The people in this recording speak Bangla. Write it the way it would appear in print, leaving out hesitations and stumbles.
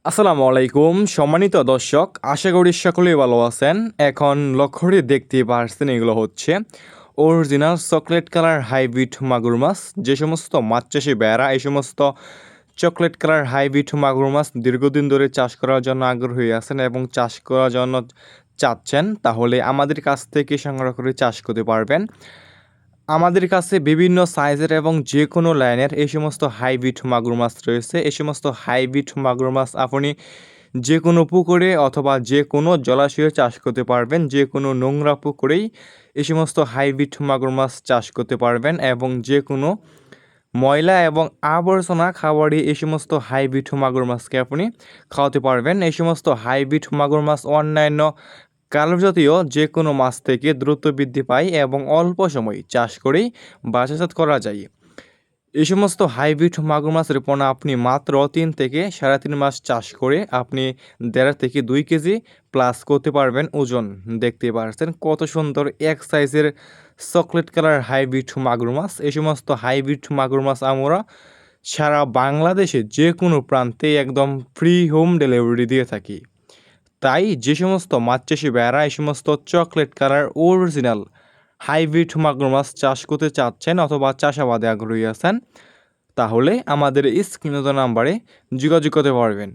আসসালামু আলাইকুম সম্মানিত দর্শক, আশা করি সকলেই ভালো আছেন। এখন লক্ষ্য করে দেখতেই পারছেন এগুলো হচ্ছে অরিজিনাল চকলেট কালার হাইব্রিড মাগুর মাছ। যে সমস্ত মাছ চাষি ভাইয়েরা এই সমস্ত চকলেট কালার হাইব্রিড মাগুর মাছ দীর্ঘদিন ধরে চাষ করার জন্য আগ্রহী আছেন এবং চাষ করার জন্য চাচ্ছেন, তাহলে আমাদের কাছ থেকে সংগ্রহ করে চাষ করতে পারবেন। আমাদের কাছে বিভিন্ন সাইজের এবং যে কোনো লাইনের এই সমস্ত হাইব্রিড মাগুর মাছ রয়েছে। এই সমস্ত হাইব্রিড মাগুর মাছ আপনি যে কোনো পুকুরে অথবা যে কোনো জলাশয়ে চাষ করতে পারবেন। যে কোনো নোংরা পুকুরেই এই সমস্ত হাইব্রিড মাগুর মাছ চাষ করতে পারবেন এবং যে কোনো ময়লা এবং আবর্জনা খাবারে এই সমস্ত হাইব্রিড মাগুর মাছকে আপনি খাওয়াতে পারবেন। এই সমস্ত হাইব্রিড মাগুর মাছ অন্যান্য কালুর জাতীয় যে কোনো মাছ থেকে দ্রুত বৃদ্ধি পায় এবং অল্প সময় চাষ করেই বাজারজাত করা যায়। এই সমস্ত হাইব্রিড মাগুর মাছের পোনা আপনি মাত্র 3 থেকে 3.5 মাস চাষ করে আপনি 1.5 থেকে 2 কেজি প্লাস করতে পারবেন ওজন। দেখতে পাচ্ছেন কত সুন্দর এক সাইজের চকলেট কালার হাইব্রিড মাগুর মাছ। এই সমস্ত হাইব্রিড মাগুর মাছ আমরা সারা বাংলাদেশে যে কোনো প্রান্তে একদম ফ্রি হোম ডেলিভারি দিয়ে থাকি। তাই যে সমস্ত মাছ চাষি ভাইয়েরা এই সমস্ত চকলেট কালার অরিজিনাল হাইব্রিড মাগুর মাছ চাষ করতে চাচ্ছেন অথবা চাষাবাদে আগ্রহী আছেন, তাহলে আমাদের স্ক্রিনে দেওয়া নাম্বারে যোগাযোগ করতে পারবেন।